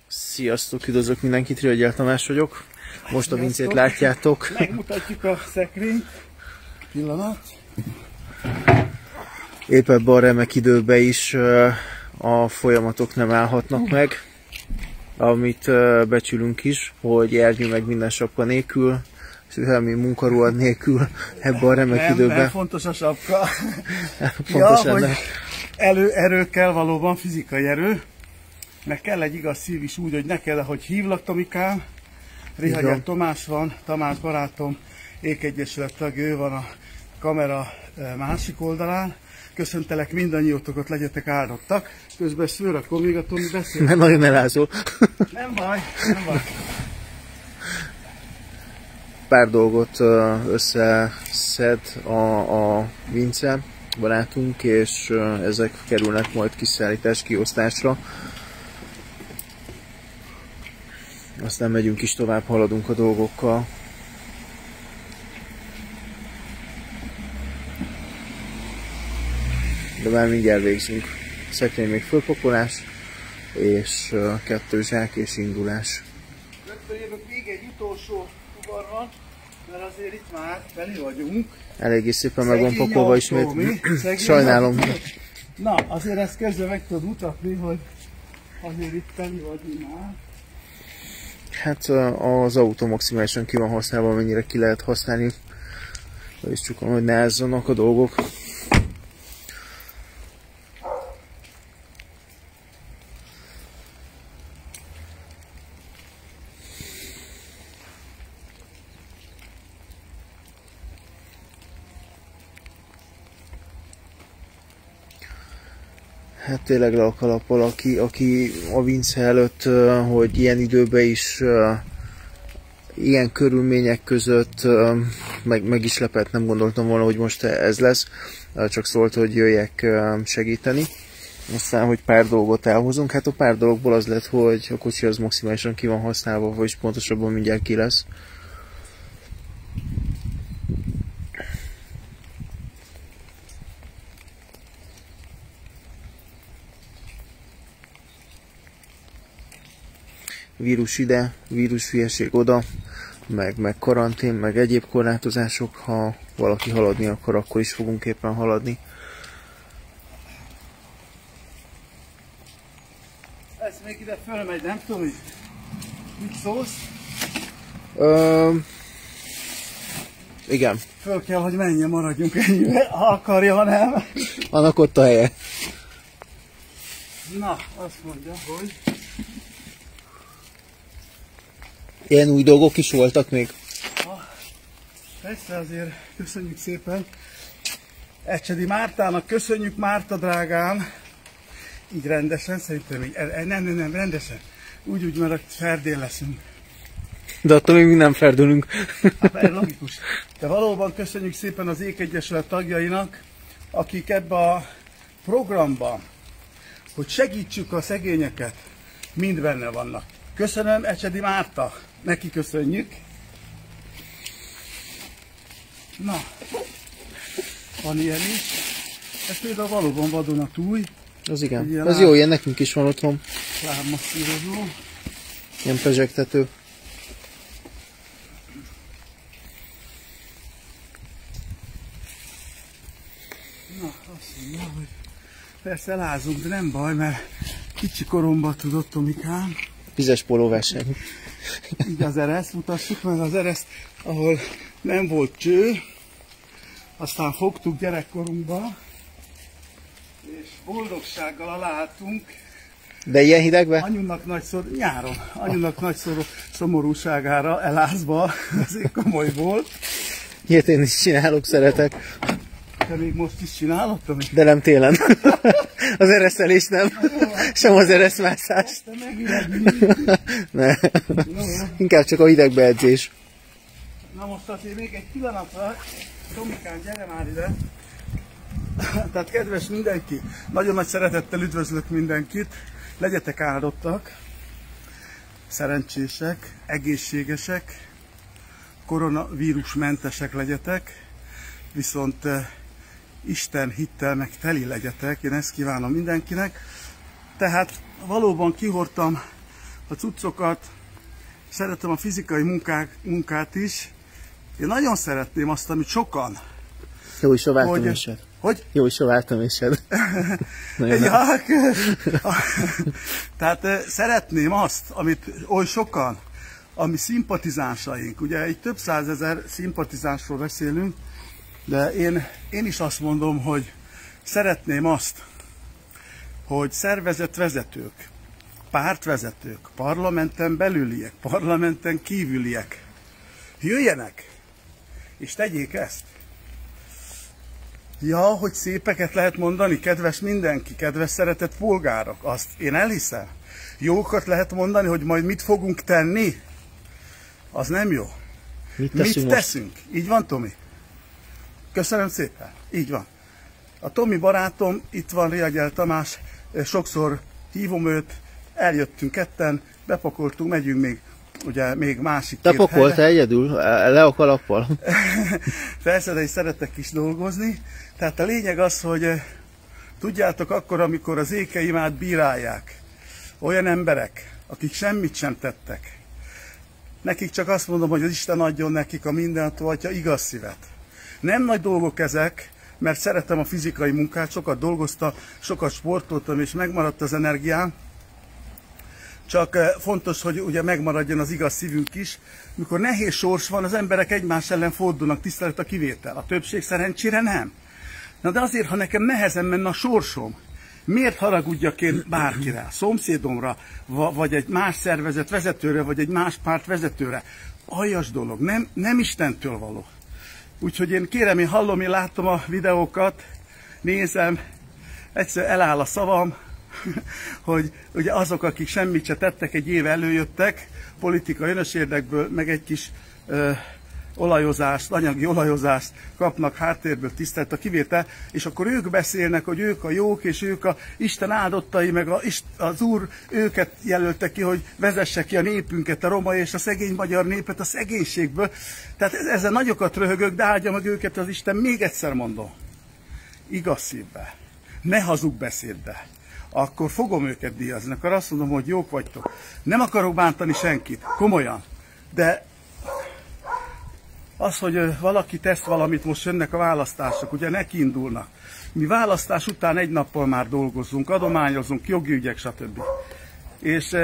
Sziasztok, üdvözlök mindenkit, Riagyel Tamás vagyok. Most a Vincét látjátok. Megmutatjuk a szekrényt. Pillanat. Épp ebben a remek időben is a folyamatok nem állhatnak meg. Amit becsülünk is, hogy ernyő meg minden sapka nélkül, szühelmi munkaruhad nélkül ebben a remek időben. Nem, fontos a sapka. Fontos ja, ennek. Hogy erő kell valóban, fizikai erő. Meg kell egy igaz szív is úgy, hogy neked, ahogy hívlak, Tomikám. Riagyel Tamás van, Tamás barátom, Ékegyesület tagja, ő van a kamera másik oldalán. Köszöntelek mindannyiótokat, legyetek áldottak. Közben szőr, akkor még a Tomi beszél. Mert nagyon elázol. Nem baj, nem baj. Pár dolgot összeszed a Vince barátunk, és ezek kerülnek majd kiszállítás, kiosztásra. Aztán megyünk is tovább, haladunk a dolgokkal. De már mindjárt végzünk. Szekrény még fölpakolás, és 2 zsák és indulás. Rögtön jövök még egy utolsó fuvarral, mert azért itt már belé vagyunk. Eléggé szépen meg van pakolva ismét. Sajnálom. Na, azért ezt közben meg tudod mutatni, hogy azért itt belé vagyunk már. Hát az autó maximálisan ki van használva, mennyire ki lehet használni. És csak hogy ne ázzanak a dolgok. Hát tényleg le a kalappal, aki a Vince előtt, hogy ilyen időben is, ilyen körülmények között meg is lepett, nem gondoltam volna, hogy most ez lesz. Csak szólt, hogy jöjjek segíteni. Aztán, hogy pár dolgot elhozunk. Hát a pár dologból az lett, hogy a kocsi az maximálisan ki van használva, vagyis pontosabban mindjárt ki lesz. Vírus ide, vírushülyeség oda, meg karantén, meg egyéb korlátozások. Ha valaki haladni akar, akkor is fogunk éppen haladni. Ez még ide fölmegy, nem tudom, hogy mit szólsz? Igen. Föl kell, hogy menjen, maradjunk ennyivel, ha akarja, ha nem. Annak ott a helye. Na, azt mondja, hogy... Ilyen új dolgok is voltak még? Persze, azért köszönjük szépen. Ecsedi Mártának köszönjük, Márta drágám. Így rendesen, szerintem így, nem, rendesen. Úgy, mert ferdén leszünk. De attól még nem ferdülünk. Hát, logikus. De valóban köszönjük szépen az Ékegyesület tagjainak, akik ebbe a programban, hogy segítsük a szegényeket, mind benne vannak. Köszönöm, Ecsedi Márta. Neki köszönjük. Na, van ilyen is. Ez például valóban vadonatúj. Az igen. Az jó, ilyen nekünk is van otthon. Lábmasszírozó. Ilyen pezsegtető. Na, azt mondja, hogy persze elázunk, de nem baj, mert kicsi koromban tudott Tomikám. Vizes pólóverseny. Így az Ereszt mutassuk meg, az Ereszt, ahol nem volt cső, aztán fogtuk gyerekkorunkba, és boldogsággal aláálltunk. De ilyen hidegben? Anyunak nyáron, anyunak nagy szomorúságára elázva, azért komoly volt. Ilyet én is csinálok, szeretek. Te még most is csinálod? De nem télen. Az eresztelés nem. Sem az ereszmászás. Te megüregülj. Ne. Inkább csak a hidegbeedzés. Na most azért még egy pillanatra, Tomikán, gyere már ide. Tehát kedves mindenki, nagyon nagy szeretettel üdvözlök mindenkit. Legyetek áldottak, szerencsések, egészségesek, koronavírusmentesek legyetek, viszont Isten hittel meg teli legyetek, én ezt kívánom mindenkinek. Tehát valóban kihordtam a cuccokat, szeretem a fizikai munkát is. Én nagyon szeretném azt, amit sokan. Jó is a váltomésed. Hogy? Jó is a váltomésed. Tehát szeretném azt, amit oly sokan, ami szimpatizánsaink, ugye egy több százezer szimpatizánsról beszélünk, de én is azt mondom, hogy szeretném azt, hogy szervezetvezetők, pártvezetők, parlamenten belüliek, parlamenten kívüliek jöjjenek, és tegyék ezt. Ja, hogy szépeket lehet mondani, kedves mindenki, kedves szeretett polgárok, azt én elhiszem. Jókat lehet mondani, hogy majd mit fogunk tenni, az nem jó. Mit teszünk? Így van, Tomi? Köszönöm szépen. Így van. A Tomi barátom, itt van Riagyel Tamás, sokszor hívom őt, eljöttünk ketten, bepakoltunk, megyünk még másik két helyre. Te pakolta egyedül? Le a kalappal? Persze, de is szeretek is dolgozni. Tehát a lényeg az, hogy tudjátok, akkor, amikor az ékeimát bírálják, olyan emberek, akik semmit sem tettek, nekik csak azt mondom, hogy az Isten adjon nekik a mindentől atya igaz szívet. Nem nagy dolgok ezek, mert szeretem a fizikai munkát, sokat dolgoztam, sokat sportoltam, és megmaradt az energiám. Csak fontos, hogy ugye megmaradjon az igaz szívünk is. Mikor nehéz sors van, az emberek egymás ellen fordulnak, tisztelet a kivétel. A többség szerencsére nem. Na de azért, ha nekem nehezen menne a sorsom, miért haragudjak én bárkire, szomszédomra, vagy egy más szervezet vezetőre, vagy egy más párt vezetőre? Aljas dolog, nem Istentől való. Úgyhogy én kérem, én hallom, én látom a videókat, nézem, egyszer eláll a szavam, hogy ugye azok, akik semmit se tettek, egy éve előjöttek, politikai önös érdekből, meg egy kis olajozást, anyagi olajozást kapnak háttérből, tisztelt a kivétel, és akkor ők beszélnek, hogy ők a jók, és ők a Isten áldottai, meg az Úr őket jelölte ki, hogy vezesse ki a népünket, a roma és a szegény magyar népet a szegénységből. Tehát ezzel nagyokat röhögök, de áldja meg őket az Isten, még egyszer mondom. Igaz szívbe, ne hazug beszédbe. Akkor fogom őket díjazni, akkor azt mondom, hogy jók vagytok. Nem akarok bántani senkit, komolyan, de az, hogy valaki tesz valamit, most jönnek a választások, ugye neki indulnak. Mi választás után egy nappal már dolgozunk, adományozunk, jogi ügyek, stb. És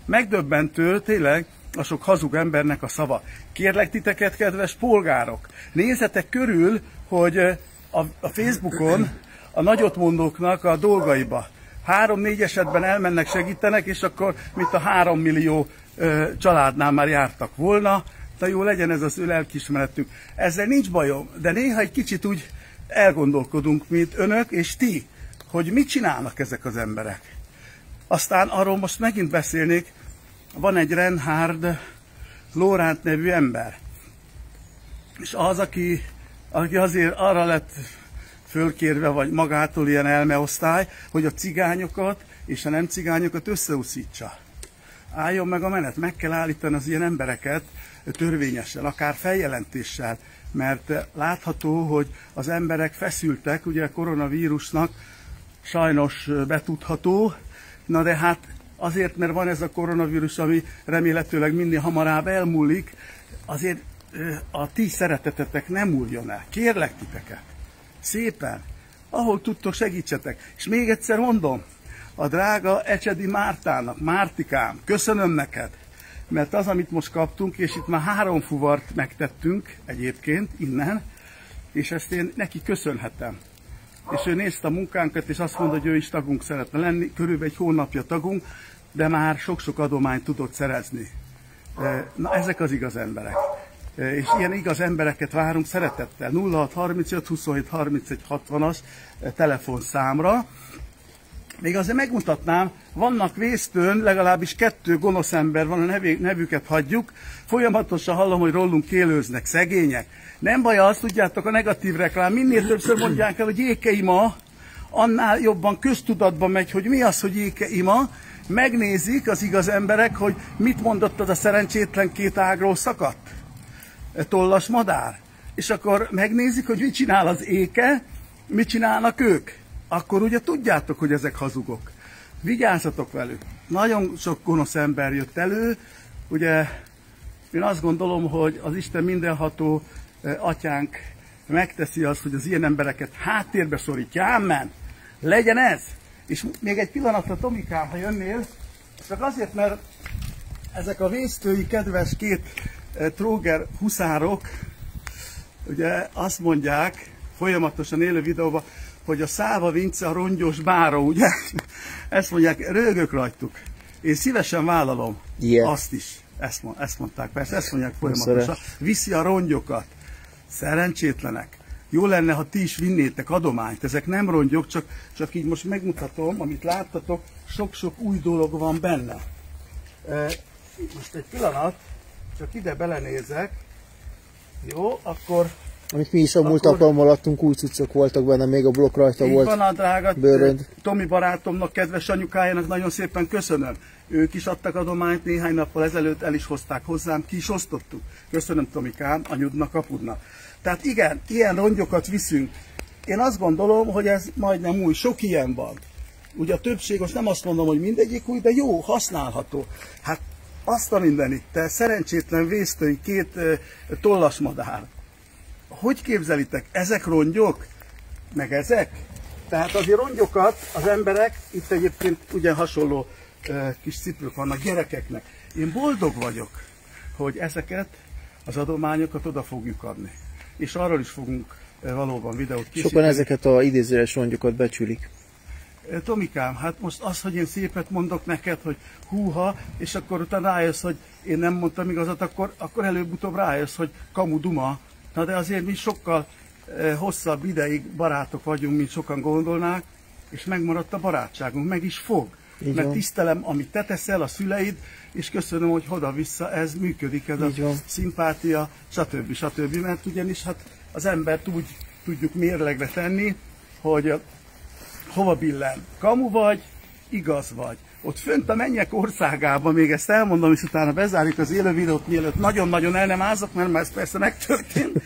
megdöbbentő tényleg a sok hazug embernek a szava. Kérlek titeket, kedves polgárok, nézzetek körül, hogy a Facebookon a nagyotmondóknak a dolgaiba 3-4 esetben elmennek, segítenek, és akkor mint a 3 millió családnál már jártak volna, de jó legyen ez az ő lelkiismeretünk. Ezzel nincs bajom, de néha egy kicsit úgy elgondolkodunk, mint önök és ti, hogy mit csinálnak ezek az emberek. Aztán arról most megint beszélnék, van egy Reinhard Lóránt nevű ember, és az, aki azért arra lett fölkérve, vagy magától ilyen elmeosztály, hogy a cigányokat és a nem cigányokat összeúszítsa. Álljon meg a menet, meg kell állítani az ilyen embereket törvényesen, akár feljelentéssel, mert látható, hogy az emberek feszültek, ugye a koronavírusnak sajnos betudható, na de hát azért, mert van ez a koronavírus, ami remélhetőleg minél hamarabb elmúlik, azért a ti szeretetetek nem múljon el. Kérlek titeket, szépen, ahol tudtok, segítsetek. És még egyszer mondom, a drága Ecsedi Mártának, Mártikám, köszönöm neked, mert az, amit most kaptunk, és itt már 3 fuvart megtettünk egyébként innen, és ezt én neki köszönhetem. És ő nézte a munkánkat, és azt mondta, hogy ő is tagunk szeretne lenni, körülbelül egy hónapja tagunk, de már sok-sok adományt tudott szerezni. Na, ezek az igaz emberek. És ilyen igaz embereket várunk szeretettel. 0635 27 31 60-as telefonszámra. Még azért megmutatnám, vannak Vésztőn, legalábbis 2 gonosz ember van, a nevüket hagyjuk. Folyamatosan hallom, hogy rólunk élőznek, szegények. Nem baj az, tudjátok, a negatív reklám, minél többször mondják el, hogy Ékeima, annál jobban köztudatban megy, hogy mi az, hogy Ékeima. Megnézik az igaz emberek, hogy mit mondott az a szerencsétlen 2 ágról szakadt tollas madár. És akkor megnézik, hogy mit csinál az éke, mit csinálnak ők. Akkor ugye tudjátok, hogy ezek hazugok. vigyázzatok velük. Nagyon sok gonosz ember jött elő, ugye én azt gondolom, hogy az Isten mindenható atyánk megteszi azt, hogy az ilyen embereket háttérbe szorítja. Ámen! Legyen ez! És még egy pillanatra, Tomikám, ha jönnél, csak azért, mert ezek a vésztői kedves két tróger huszárok, ugye azt mondják, folyamatosan élő videóban, hogy a Száva Vince a rongyos báró, ugye? Ezt mondják, röhögök rajtuk. Én szívesen vállalom azt is. Ezt mondták, persze, ezt mondják folyamatosan. Viszi a rongyokat. Szerencsétlenek. Jó lenne, ha ti is vinnétek adományt. Ezek nem rongyok, csak így most megmutatom, amit láttatok, sok-sok új dolog van benne. Most egy pillanat, csak ide belenézek. Jó, akkor... Amit mi is a múlt alkalommal adtunk, új cuccok voltak benne, még a blokk rajta volt. Van a drága bőrönd. Tomi barátomnak, kedves anyukájának nagyon szépen köszönöm. Ők is adtak adományt, néhány nappal ezelőtt el is hozták hozzám, ki is osztottuk. Köszönöm, Tomikám, anyudnak, apudnak. Tehát igen, ilyen rongyokat viszünk. Én azt gondolom, hogy ez majdnem új, sok ilyen van. Ugye a többség, most nem azt mondom, hogy mindegyik új, de jó, használható. Hát azt a mindenit, te szerencsétlen vésztői két tollasmadár. Hogy képzelitek? Ezek rongyok? Meg ezek? Tehát azért rongyokat az emberek, itt egyébként ugye hasonló kis cipők vannak gyerekeknek. Én boldog vagyok, hogy ezeket az adományokat oda fogjuk adni. És arról is fogunk valóban videót készíteni. Sokan ezeket a idézőjeles rongyokat becsülik. Tomikám, hát most az, hogy én szépet mondok neked, hogy húha, és akkor utána rájössz, hogy én nem mondtam igazat, akkor előbb-utóbb rájössz, hogy kamu duma. Na de azért mi sokkal hosszabb ideig barátok vagyunk, mint sokan gondolnák, és megmaradt a barátságunk, meg is fog. Így mert van. tisztelem, amit te teszel, a szüleid, és köszönöm, hogy oda-vissza ez működik, ez Így a van. szimpátia, stb. Mert ugyanis hát az embert úgy tudjuk mérlegre tenni, hogy hova billen, kamu vagy, igaz vagy. Ott fönt a mennyek országában, még ezt elmondom, és utána bezárjuk az élő videót, mielőtt nagyon-nagyon el nem ázok, mert ez persze megtörtént.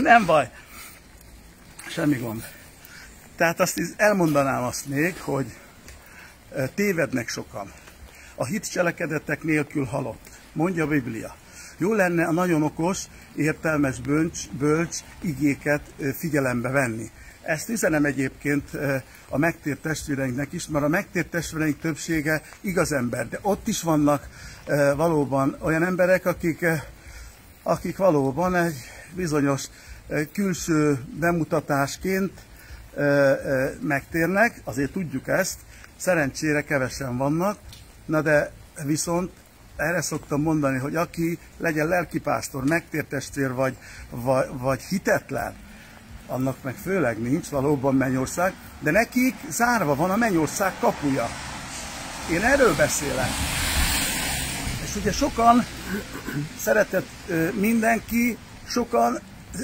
Nem baj. Semmi gond. Tehát azt elmondanám azt még, hogy tévednek sokan. A hit cselekedetek nélkül halott, mondja a Biblia. Jó lenne a nagyon okos, értelmes, bölcs igéket figyelembe venni. Ezt üzenem egyébként a megtért testvéreinknek is, mert a megtért testvéreink többsége igaz ember, de ott is vannak valóban olyan emberek, akik valóban egy bizonyos külső bemutatásként megtérnek, azért tudjuk ezt, szerencsére kevesen vannak, na de viszont erre szoktam mondani, hogy aki legyen lelkipásztor, megtért testvér vagy hitetlen, annak meg főleg nincs valóban mennyország, de nekik zárva van a mennyország kapuja. Én erről beszélek. És ugye sokan, szeretett mindenki, sokan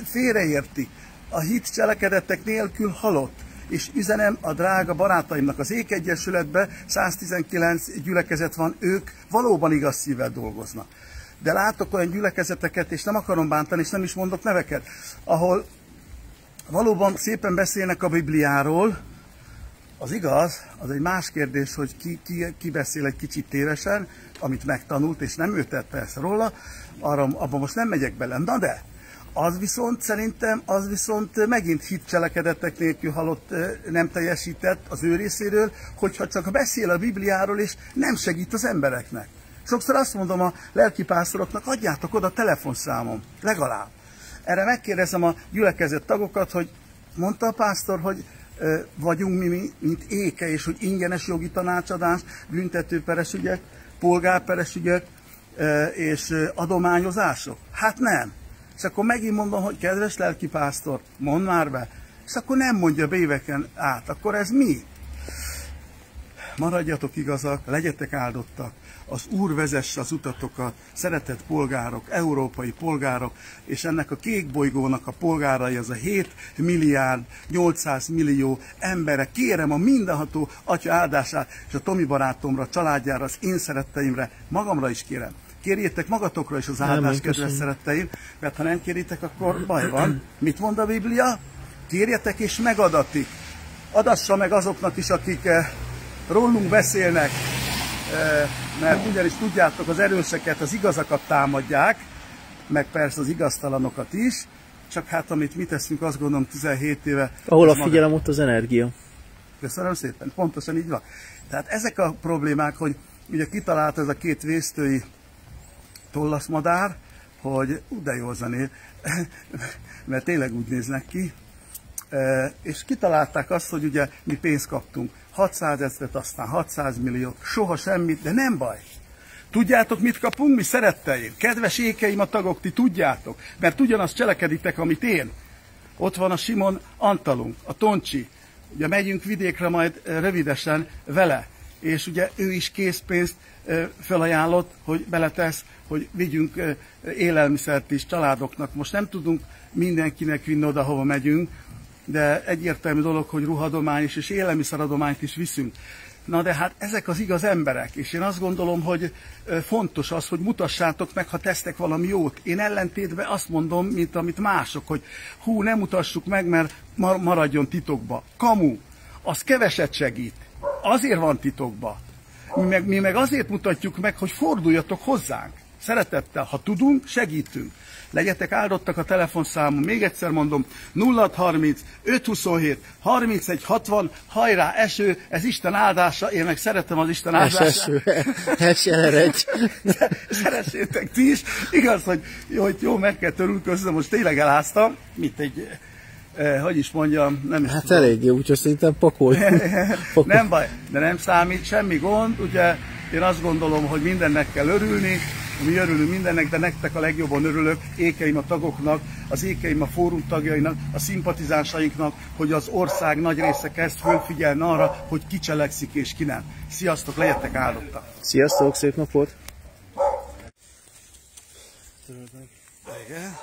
félreértik. A hit cselekedetek nélkül halott. És üzenem a drága barátaimnak, az Ékegyesületben 119 gyülekezet van, ők valóban igaz szívvel dolgoznak. De látok olyan gyülekezeteket, és nem akarom bántani, és nem is mondok neveket, ahol valóban szépen beszélnek a Bibliáról, az igaz, az egy más kérdés, hogy ki beszél egy kicsit tévesen, amit megtanult, és nem ő tett persze róla, abban most nem megyek bele. Na de, az viszont szerintem, megint hitcselekedetek nélkül halott, nem teljesített az ő részéről, hogyha csak beszél a Bibliáról, és nem segít az embereknek. Sokszor azt mondom a lelkipásztoroknak, adjátok oda telefonszámom, legalább. Erre megkérdezem a gyülekezet tagokat, hogy mondta a pásztor, hogy vagyunk mi, mint éke, és hogy ingyenes jogi tanácsadás, büntetőperes ügyek, polgárperes ügyek és adományozások? Hát nem. És akkor megint mondom, hogy kedves lelkipásztor, mondd már be. És akkor nem mondja be éveken át. Akkor ez mi? Maradjatok igazak, legyetek áldottak. Az Úr vezesse az utatokat, szeretett polgárok, európai polgárok, és ennek a kék bolygónak a polgárai, az a 7 milliárd 800 millió emberre. Kérem a mindenható Atya áldását, és a Tomi barátomra, családjára, az én szeretteimre, magamra is kérem. Kérjétek magatokra is az áldást, kedves szeretteim, mert ha nem kéritek, akkor baj van. Mit mond a Biblia? Kérjetek és megadatik. Adassa meg azoknak is, akik rólunk beszélnek, mert ugyanis tudjátok, az erőseket, az igazakat támadják, meg persze az igaztalanokat is, csak hát amit mi teszünk, azt gondolom 17 éve. Ahol a figyelem, ott az energia. Köszönöm szépen, pontosan így van. Tehát ezek a problémák, hogy ugye kitalálta ez a két vésztői tollaszmadár, hogy de jól zenél, mert tényleg úgy néznek ki, és kitalálták azt, hogy ugye mi pénzt kaptunk, 600 ezret, aztán 600 milliót, soha semmit, de nem baj. Tudjátok, mit kapunk mi, szeretteim? Kedves ékeim a tagok, ti tudjátok, mert ugyanazt cselekeditek, amit én. Ott van a Simon Antalunk, a Toncsi, ugye megyünk vidékre majd rövidesen vele, és ugye ő is készpénzt felajánlott, hogy beletesz, hogy vigyünk élelmiszert is családoknak. Most nem tudunk mindenkinek vinni oda, hova megyünk, de egyértelmű dolog, hogy ruhadomány és élelmiszeradományt is viszünk. Na de hát ezek az igaz emberek, és én azt gondolom, hogy fontos az, hogy mutassátok meg, ha tesztek valami jót. Én ellentétben azt mondom, mint amit mások, hogy hú, nem mutassuk meg, mert maradjon titokba. Kamu, az keveset segít. Azért van titokba. Mi meg azért mutatjuk meg, hogy forduljatok hozzánk. Szeretettel, ha tudunk, segítünk. Legyetek áldottak a telefonszámon, még egyszer mondom, 0630 527 31 60, hajrá, eső, ez Isten áldása, én meg szeretem az Isten áldását. Eseredj! Szeressétek ti is. Igaz, hogy jó, meg kell törülközni, most tényleg eláztam, mint egy, hogy is mondjam, nem is hát tudom. eléggé, úgyhogy szerintem pakolj. Nem baj, de nem számít, semmi gond, ugye én azt gondolom, hogy mindennek kell örülni, mi örülünk mindennek, de nektek a legjobban örülök, ékeim a tagoknak, az ékeim a fórum tagjainak, a szimpatizánsainknak, hogy az ország nagy része kezd fölfigyelni arra, hogy ki cselekszik és ki nem. Sziasztok, legyetek áldottak! Sziasztok, szép napot! Igen.